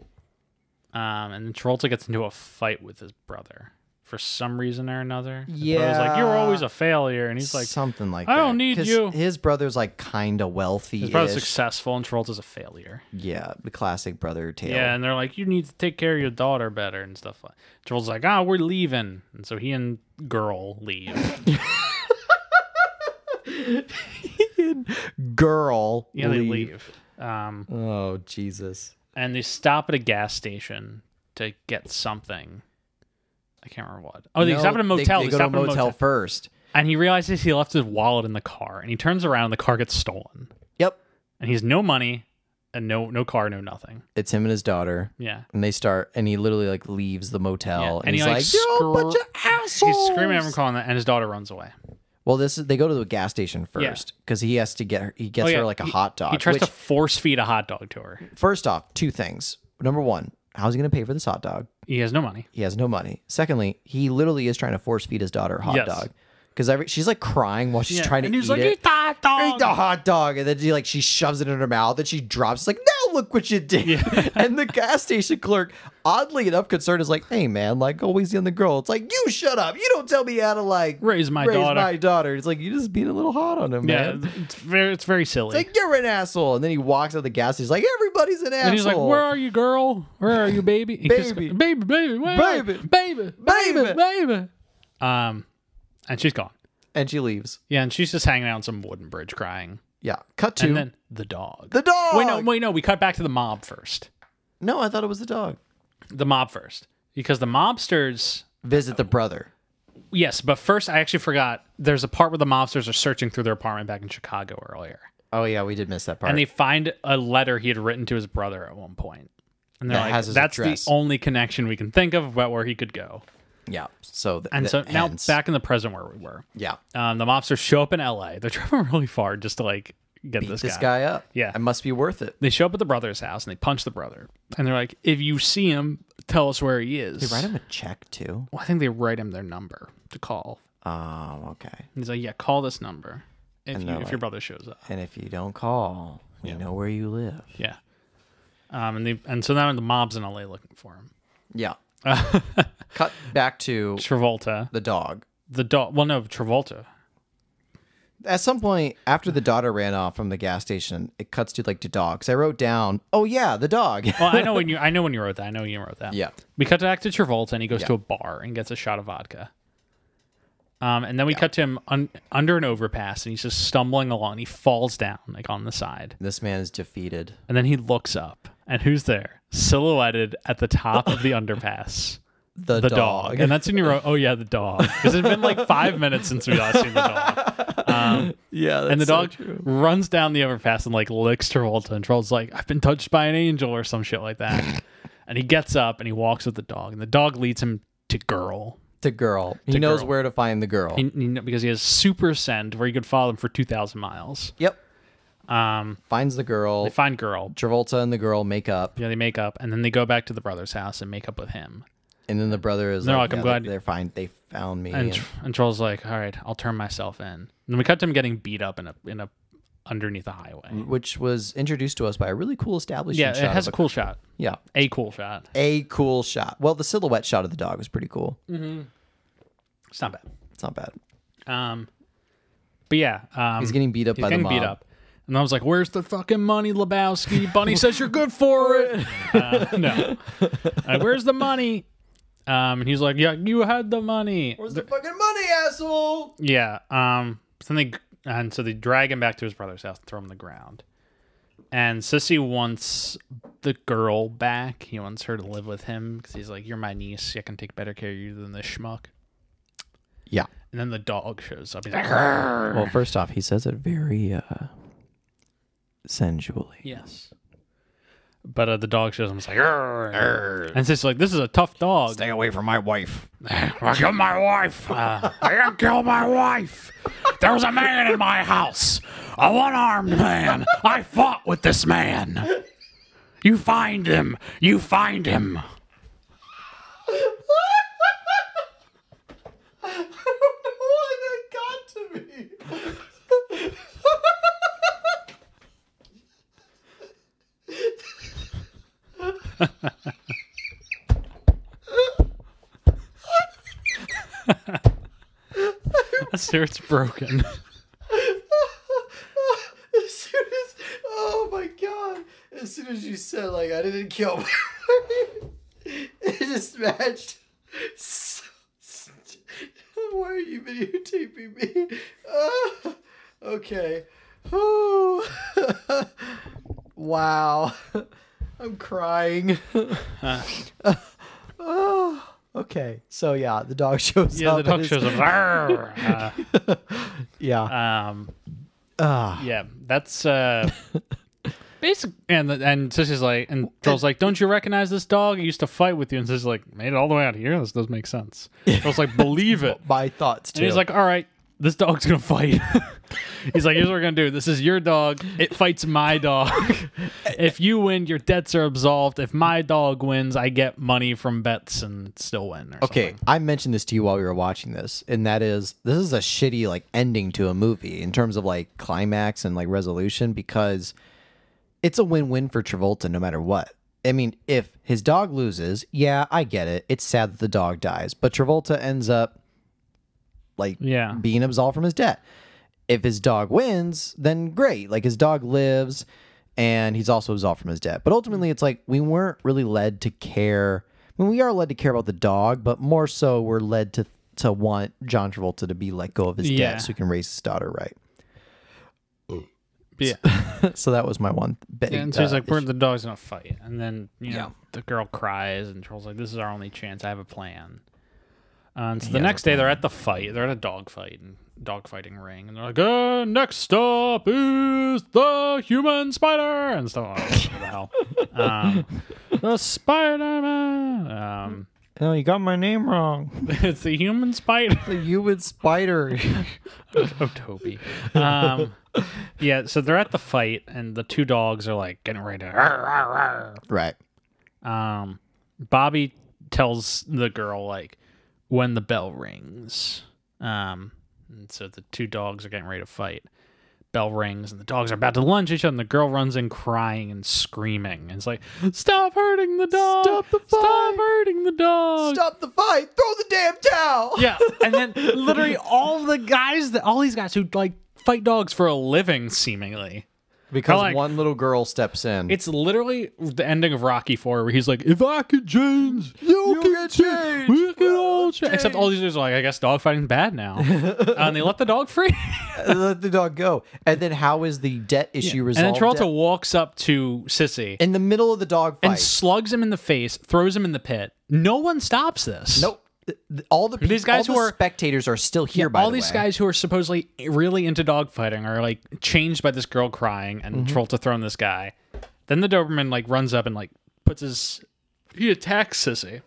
And Travolta gets into a fight with his brother for some reason or another. His brother's like, "You're always a failure," and he's like, something like that. "I don't need you." His brother's like kind of wealthy. His brother's successful, and Travolta's a failure. Yeah, the classic brother tale. Yeah, and they're like, "You need to take care of your daughter better," and stuff like. Travolta's like, "We're leaving," and so he and girl leave. Girl, Yeah, they leave. Oh Jesus! And they stop at a gas station to get something. I can't remember what. Oh, they stop at a motel. They go to a motel first. And he realizes he left his wallet in the car. And he turns around and the car gets stolen. Yep. And he has no money and no car, no nothing. It's him and his daughter. Yeah. And they start, and he literally like leaves the motel. Yeah. And he's like, "You're a bunch of assholes." He's screaming at him, calling that, and his daughter runs away. Well, they go to the gas station first because he has to get her. He gets her like a hot dog. He tries to force feed a hot dog to her. First off, two things. Number one, how's he going to pay for this hot dog? He has no money. He has no money. Secondly, he literally is trying to force feed his daughter a hot dog. Because she's like crying while she's trying to eat it. And he's like, "Eat the hot dog. Eat the hot dog." And then she shoves it in her mouth and she drops. It's like, "Now look what you did." Yeah. And the gas station clerk, oddly enough, concerned is like, "Hey man, like always on the girl." It's like, "You shut up. You don't tell me how to like raise my daughter. It's like, you just being a little hot on him, man. Yeah, it's very silly. It's like, "You're an asshole." And then he walks out the gas station. He's like, "Everybody's an asshole." And he's like, "Where are you, girl? Where are you, baby?" Baby. Baby. And she's gone. And she leaves. Yeah, and she's just hanging out on some wooden bridge crying. Yeah. Cut to. And then the dog. The dog! Wait, no. We cut back to the mob first. No, I thought it was the dog. The mob first. Because the mobsters... visit the brother. Yes, but first I actually forgot. There's a part where the mobsters are searching through their apartment back in Chicago earlier. Oh, yeah, we did miss that part. And they find a letter he had written to his brother at one point. And they're like, that's address. the only connection we can think of about where he could go. Yeah. So now back in the present where we were. Yeah. The mobsters show up in LA. They're traveling really far just to like get beat this guy up. Yeah. It must be worth it. They show up at the brother's house and they punch the brother. And they're like, "If you see him, tell us where he is." They write him a check too. Well, I think they write him their number to call. Oh, okay. And he's like, "Yeah, call this number if your brother shows up. And if you don't call, we know where you live." Yeah. And so now the mob's in LA looking for him. Yeah. Cut back to Travolta. the dog. The dog. Well, no, Travolta. At some point after the daughter ran off from the gas station, it cuts to like the dog. Because I wrote down, "Oh yeah, the dog." Well, I know when you wrote that. I know you wrote that. Yeah. We cut back to Travolta and he goes to a bar and gets a shot of vodka. And then we cut to him under an overpass and he's just stumbling along. He falls down like on the side. This man is defeated. And then he looks up and who's there? Silhouetted at the top of the underpass. The dog. And that's when you wrote, "Oh yeah, the dog." Because it's been like 5 minutes since we last seen the dog. Yeah, that's and the dog true. runs down the overpass and like licks Travolta. And Travolta's like, "I've been touched by an angel," or some shit like that. And he gets up and he walks with the dog. And the dog leads him to girl. To girl. He knows where to find the girl. Because he has super send where he could follow them for 2,000 miles. Yep. Finds the girl. They find girl. Travolta and the girl make up. Yeah, they make up. And then they go back to the brother's house and make up with him. And then the brother is like, "I'm glad they're fine. They found me." And Troll's like, "All right, I'll turn myself in." And then we cut to him getting beat up in a underneath a highway, which was introduced to us by a really cool establishment. Yeah, it has a cool shot. Yeah, a cool shot. A cool shot. Well, the silhouette shot of the dog was pretty cool. Mm-hmm. It's not bad. It's not bad. But yeah, he's getting beat up by the mob. Beat up. And I was like, "Where's the fucking money, Lebowski?" Bunny says you're good for it. No. Where's the money? And he's like, "Yeah, you had the money." Where's the fucking money, asshole? Yeah. So they drag him back to his brother's house and throw him on the ground. And Sissy wants the girl back. He wants her to live with him because he's like, "You're my niece. I can take better care of you than this schmuck." Yeah. And then the dog shows up. He's like, "Grr." Well, first off, he says it very sensually. Yes. But the dog shows him. It's like, "Grr." And it's like, "This is a tough dog. Stay away from my wife." I killed my wife. I didn't kill my wife. There was a man in my house. A one-armed man. I fought with this man. You find him. You find him. Stuart's broken. As soon as, oh my god! As soon as you said like I didn't kill, it just matched. Why are you videotaping me? Okay. Wow. I'm crying. Okay. So yeah, the dog shows up. Yeah, the dog shows up. Yeah. Yeah, that's basic. And Sissy's like, and Joel's like, don't you recognize this dog? It used to fight with you. And Sissy's like, made it all the way out here. This does make sense. Joel's like, believe it. My thoughts too. And he's like, all right, this dog's gonna fight. He's like, here's what we're gonna do. This is your dog. It fights my dog. If you win, your debts are absolved. If my dog wins, I get money from bets and still win. Or okay, something. I mentioned this to you while we were watching this, and that is, this is a shitty like ending to a movie in terms of like climax and like resolution, because it's a win-win for Travolta no matter what. I mean, if his dog loses, yeah, I get it. It's sad that the dog dies, but Travolta ends up like being absolved from his debt. If his dog wins, then great. Like his dog lives and he's also absolved from his debt. But ultimately it's like we weren't really led to care. I mean, we are led to care about the dog, but more so we're led to want John Travolta to be let go of his debt so he can raise his daughter right. Yeah. So that was my one bit. Yeah, and so he's like, the dog's gonna fight. And then, you know, the girl cries and Charles like, this is our only chance. I have a plan. And so the next day they're at the fight. They're at a dogfighting ring. And they're like, next stop is the human spider and stuff. What the hell? The Spider-Man. Oh, you got my name wrong. It's the human spider. The human spider. Oh, Toby. Yeah, so they're at the fight, and the two dogs are like getting ready to. Right. Bobby tells the girl like when the bell rings. And so the two dogs are getting ready to fight. Bell rings, and the dogs are about to lunge each other, and the girl runs in crying and screaming. And it's like, stop hurting the dog! Stop the fight! Stop hurting the dog! Stop the fight! Throw the damn towel! Yeah, and then literally all these guys who like fight dogs for a living, seemingly. Because like, one little girl steps in. It's literally the ending of Rocky IV, where he's like, if I could change, you can change. We can all change. Except all these dudes are like, I guess dog fighting's bad now. And they let the dog free. Let the dog go. And then how is the debt issue resolved? And then Travolta walks up to Sissy. In the middle of the dog fight. And slugs him in the face, throws him in the pit. No one stops this. Nope. All the people, these guys all the spectators are still here. By the way, all these guys who are supposedly really into dogfighting are like changed by this girl crying and Travolta throwing this guy. Then the Doberman like runs up and like he attacks Sissy.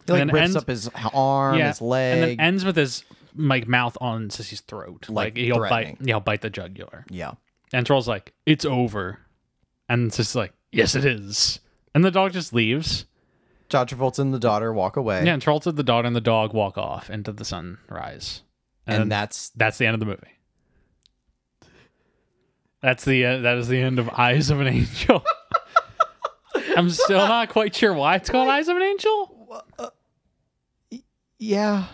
He like rips up his arm, his leg, and then ends with his like mouth on Sissy's throat. Like he'll bite the jugular. Yeah. And Troll's like, it's over, and Sissy's like, yes, it is. And the dog just leaves. John Travolta and the daughter walk away. Yeah, and Travolta, the daughter, and the dog walk off into the sunrise. And that's the end of the movie. That is the end of Eyes of an Angel. I'm still not quite sure why it's called Eyes of an Angel. Yeah.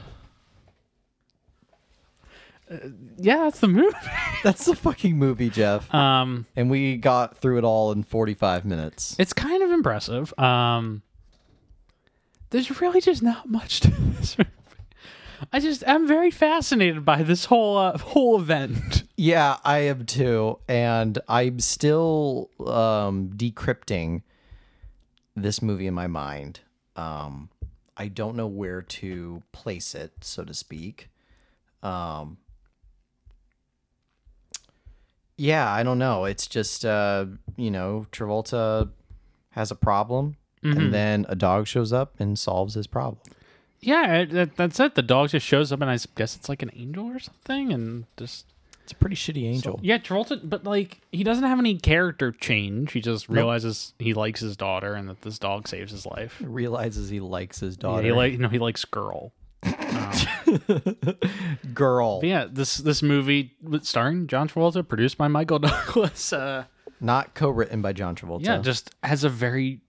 Yeah, that's the movie. That's the fucking movie, Jeff. And we got through it all in 45 minutes. It's kind of impressive. There's really just not much to this movie. I'm very fascinated by this whole event. Yeah, I am too, and I'm still decrypting this movie in my mind. I don't know where to place it, so to speak. Yeah, I don't know. It's just Travolta has a problem. And then a dog shows up and solves his problem. Yeah, that's it. The dog just shows up, and I guess it's like an angel or something, and just... It's a pretty shitty angel. So, yeah, Travolta, but like, he doesn't have any character change. He just realizes he likes his daughter, and that this dog saves his life. He realizes he likes his daughter. Yeah, he likes girl. Girl. But yeah, this movie starring John Travolta, produced by Michael Douglas. Not co-written by John Travolta. Yeah, just has a very...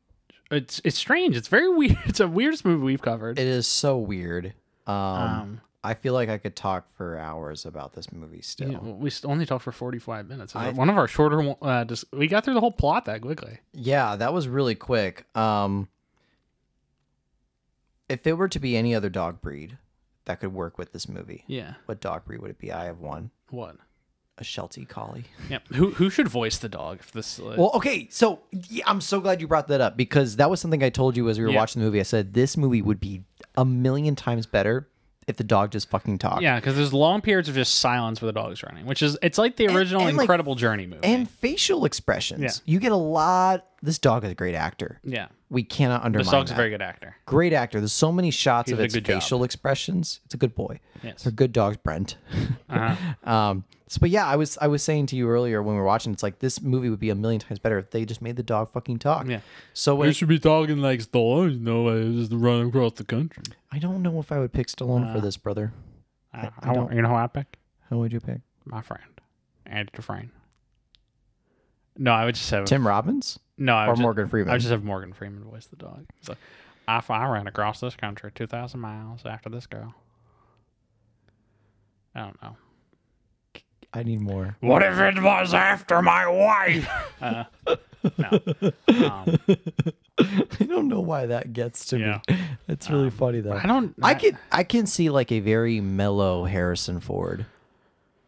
It's strange. It's very weird. It's the weirdest movie we've covered. It is so weird. I I feel like I could talk for hours about this movie still. Yeah, well, only talked for 45 minutes. One of our shorter, we got through the whole plot that quickly. Yeah, that was really quick. If it were to be any other dog breed that could work with this movie, what dog breed would it be? I have one. What? A Sheltie Collie. Yeah. Who should voice the dog if this? Well, okay, so I'm so glad you brought that up because that was something I told you as we were watching the movie. I said this movie would be a million times better if the dog just fucking talked. Yeah, because there's long periods of just silence where the dog's running, which is it's like the original Incredible Journey movie. And facial expressions. Yeah. You get a lot. This dog is a great actor. Yeah. We cannot undermine This dog's that. a very good actor. Great actor. There's so many shots of He its did a good facial expressions. It's a good boy. Yes. They're good dogs, Brent. But yeah, I was saying to you earlier when we were watching, it's like this movie would be a million times better if they just made the dog fucking talk. Yeah. So we should be talking like Stallone, just running across the country. I don't know if I would pick Stallone for this, brother. You know who I pick? Who would you pick? My friend, Andy Dufresne. No, I would just have Tim Robbins. No, or Morgan Freeman. I would just have Morgan Freeman voice the dog. So, I ran across this country 2,000 miles after this girl. I don't know. I need more. What if it was after my wife? No. I don't know why that gets to me. It's really funny though. I can see like a very mellow Harrison Ford.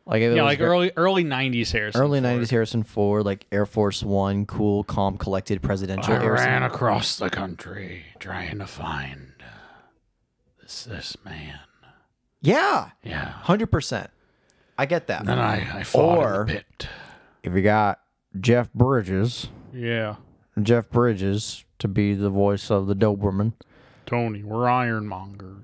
Like early 90s Harrison. Early 90s Harrison Ford, like Air Force One, cool, calm, collected, presidential. I ran across the country trying to find this man. Yeah. Yeah. 100%. I get that. And then I fought in the pit. If you got Jeff Bridges. Yeah. Jeff Bridges to be the voice of the Doberman. Tony, we're ironmongers.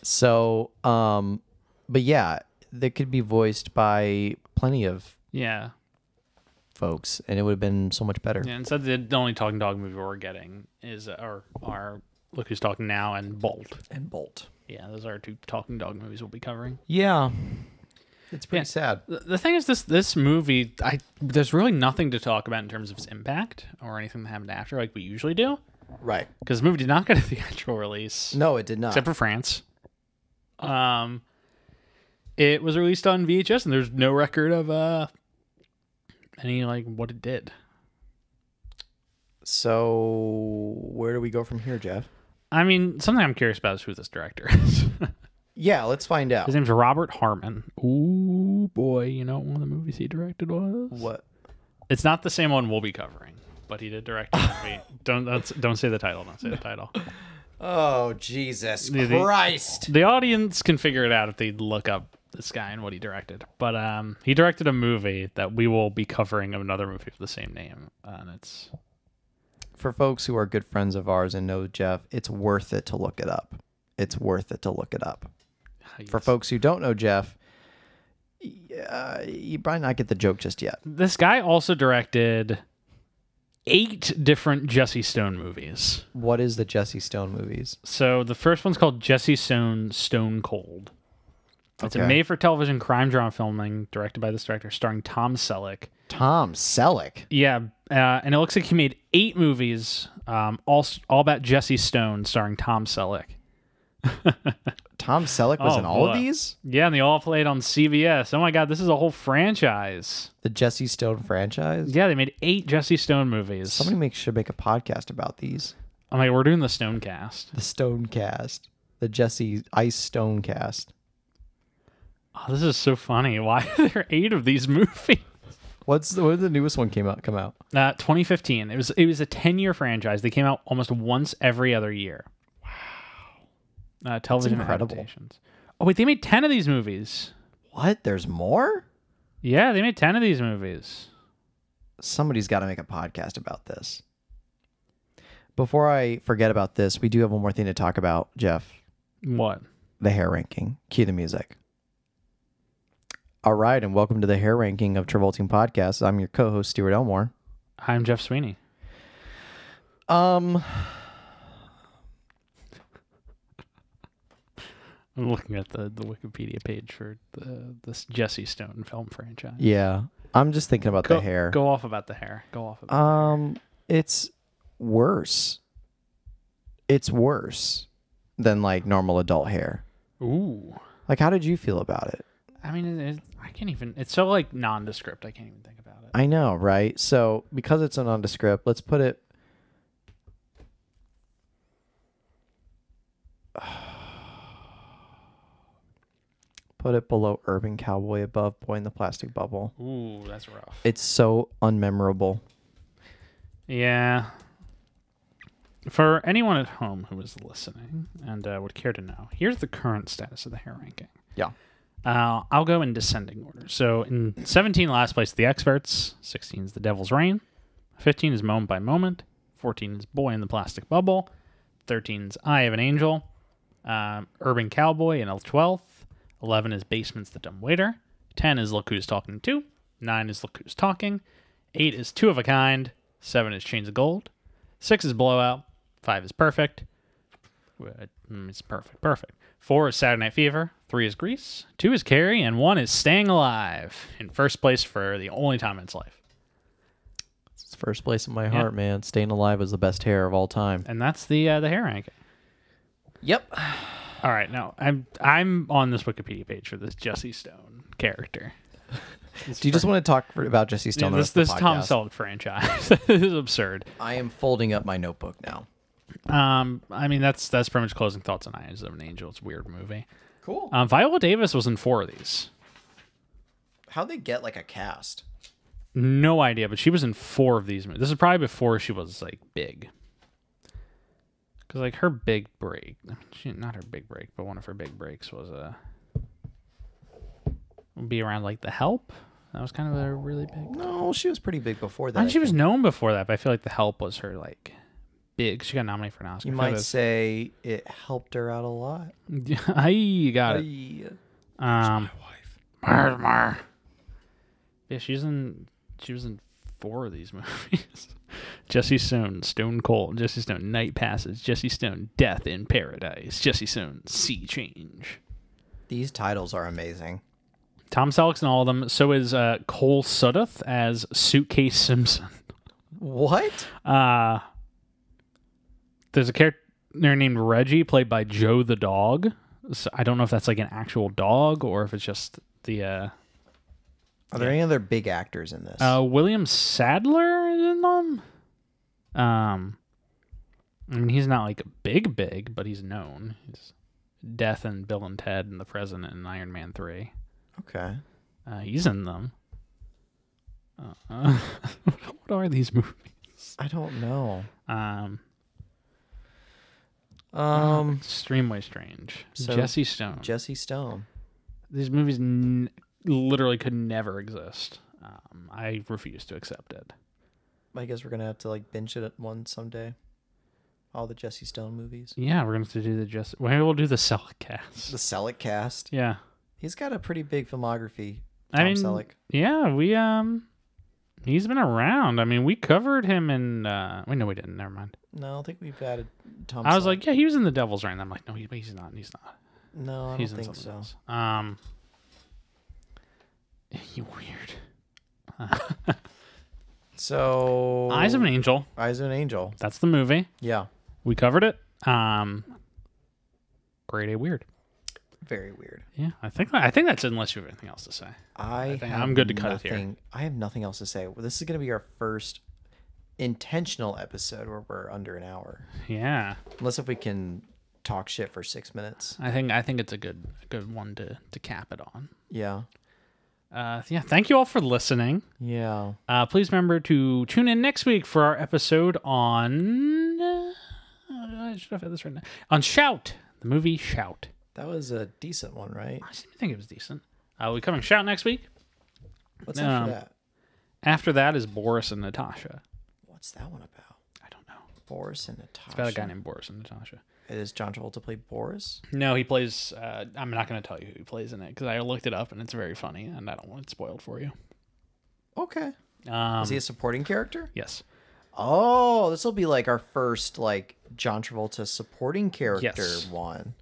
So, but yeah, they could be voiced by plenty of folks, and it would have been so much better. Yeah, instead the only talking dog movie we're getting is our Look Who's Talking Now and Bolt. Yeah, those are our two talking dog movies we'll be covering. Yeah. It's pretty sad. The thing is, this movie, there's really nothing to talk about in terms of its impact or anything that happened after, like we usually do. Right. Because the movie did not get a theatrical release. No, it did not. Except for France. It was released on VHS, and there's no record of any what it did. So where do we go from here, Jeff? I mean, something I'm curious about is who this director is. Yeah, let's find out. His name's Robert Harmon. Ooh, boy. You know what one of the movies he directed was? What? It's not the same one we'll be covering, but he did direct a movie. Don't say the title. Don't say the title. Oh, Jesus Christ. The audience can figure it out if they look up this guy and what he directed. But he directed a movie that we will be covering of another movie with the same name. And it's... For folks who are good friends of ours and know Jeff, it's worth it to look it up. It's worth it to look it up. Yes. For folks who don't know Jeff, you might not get the joke just yet. This guy also directed 8 different Jesse Stone movies. What is the Jesse Stone movies? So the first one's called Jesse Stone Stone Cold. It's a made-for-television crime drama filming directed by this director, starring Tom Selleck. Tom Selleck? Yeah, and it looks like he made 8 movies, all about Jesse Stone, starring Tom Selleck. Tom Selleck was in all of these? Yeah, and they all played on CBS. Oh my God, this is a whole franchise. The Jesse Stone franchise? Yeah, they made 8 Jesse Stone movies. Somebody should make a podcast about these. I'm like, we're doing the Stonecast. The Stonecast. The Jesse Ice Stonecast. Oh, this is so funny. Why are there 8 of these movies? When did the newest one come out? 2015. It was a 10-year franchise. They came out almost once every other year. Television adaptations. Oh, wait, they made 10 of these movies. What? There's more? Yeah, they made 10 of these movies. Somebody's got to make a podcast about this. Before I forget about this, we do have one more thing to talk about, Jeff. What? The hair ranking. Cue the music. All right, and welcome to the hair ranking of Travolting Podcast. I'm your co-host, Stuart Elmore. I'm Jeff Sweeney. I'm looking at the Wikipedia page for this Jesse Stone film franchise. Yeah, I'm just thinking about the hair. Go off about the hair. It's worse. It's worse. than like normal adult hair. Ooh. Like, how did you feel about it? I mean, I can't even. It's so like nondescript. I can't even think about it. I know, right? So because it's a nondescript, let's put it. Put it below Urban Cowboy, above Boy in the Plastic Bubble. Ooh, that's rough. It's so unmemorable. Yeah. For anyone at home who is listening and would care to know, here's the current status of the hair ranking. Yeah. I'll go in descending order. So in 17, last place, The Experts. 16 is The Devil's Reign. 15 is Moment by Moment. 14 is Boy in the Plastic Bubble. 13 is Eye of an Angel. Urban Cowboy in 12th. 11 is Basement's The Dumb Waiter. 10 is Look Who's Talking 2. 9 is Look Who's Talking. 8 is Two of a Kind. 7 is Chains of Gold. 6 is Blowout. 5 is Perfect. It's perfect. 4 is Saturday Night Fever. 3 is Grease. 2 is Carrie. And 1 is Staying Alive. In first place for the only time in its life. It's first place in my heart, man. Staying Alive is the best hair of all time. And that's the hair ranking. Yep. All right, now I'm on this Wikipedia page for this Jesse Stone character. Do you just want to talk about Jesse Stone? This Tom Selleck franchise is absurd. I am folding up my notebook now. I mean that's pretty much closing thoughts on Eyes of an Angel. It's a weird movie. Cool. Viola Davis was in 4 of these. How'd they get like a cast? No idea, but she was in 4 of these movies. This is probably before she was like big. Because like her big break, not her big break, but one of her big breaks was would be around like The Help. That was kind of a really big. No, she was pretty big before that. And she was known before that, but I feel like The Help was her like big. She got nominated for an Oscar. You might say it helped her out a lot. I got it. She's my wife. Yeah, she was in 4 of these movies. Jesse Stone, Stone Cold. Jesse Stone, Night Passage. Jesse Stone, Death in Paradise. Jesse Stone, Sea Change. These titles are amazing. Tom Selleck's in all of them. So is Cole Sudduth as Suitcase Simpson. What? There's a character named Reggie, played by Joe the dog. So I don't know if that's like an actual dog or if it's just the... Are there any other big actors in this? William Sadler is in them. I mean, he's not like big, but he's known. He's Death and Bill and Ted and The President and Iron Man 3. Okay. He's in them. What are these movies? I don't know. Extremely strange. So Jesse Stone. Jesse Stone. These movies literally could never exist. I refuse to accept it. I guess we're gonna have to like binge it at one someday. All the Jesse Stone movies. Yeah, we're gonna have to do the Jesse. Maybe we'll do the Selleck cast. The Selleck cast. Yeah, he's got a pretty big filmography. Tom Selleck. Yeah, we he's been around. I mean, we covered him in. Wait, no, we didn't. Never mind. No, I think we've added Tom. I was Selleck. like, yeah, he was in The Devil's Reign. I'm like, no, he's not. He's not. No, I he's don't think so. Else. You weird. So Eyes of an Angel. Eyes of an Angel. That's the movie. Yeah. We covered it. Grade A weird. Very weird. Yeah, I think that's it unless you have anything else to say. I think I'm good to cut it here. I have nothing else to say. Well, this is going to be our first intentional episode where we're under an hour. Yeah. Unless if we can talk shit for 6 minutes. I think it's a good one to cap it on. Yeah. Yeah, thank you all for listening. Yeah. Please remember to tune in next week for our episode on... I should have had this right now. On Shout, the movie Shout. That was a decent one, right? I didn't think it was decent. We're covering Shout next week. What's after that? After that is Boris and Natasha. What's that one about? I don't know. Boris and Natasha. It's about a guy named Boris and Natasha. Does John Travolta play Boris? No, he plays... I'm not going to tell you who he plays in it, because I looked it up, and it's very funny, and I don't want it spoiled for you. Okay. Is he a supporting character? Yes. Oh, this will be like our first like John Travolta supporting character one.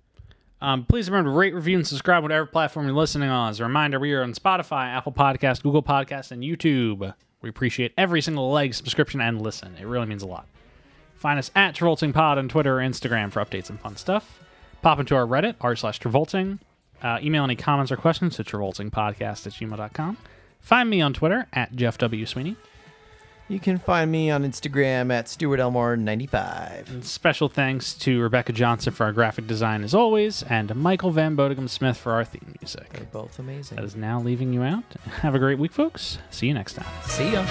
Please remember to rate, review, and subscribe whatever platform you're listening on. As a reminder, we are on Spotify, Apple Podcasts, Google Podcasts, and YouTube. We appreciate every single like, subscription, and listen. It really means a lot. Find us at Travolting Pod on Twitter or Instagram for updates and fun stuff. Pop into our Reddit, r/Travolting. Email any comments or questions to travoltingpodcast@gmail.com. Find me on Twitter at Jeff W. Sweeney. You can find me on Instagram at StuartElmore95. And special thanks to Rebecca Johnson for our graphic design as always, and Michael Van Bodegum Smith for our theme music. They're both amazing. That is now leaving you out. Have a great week, folks. See you next time. See ya.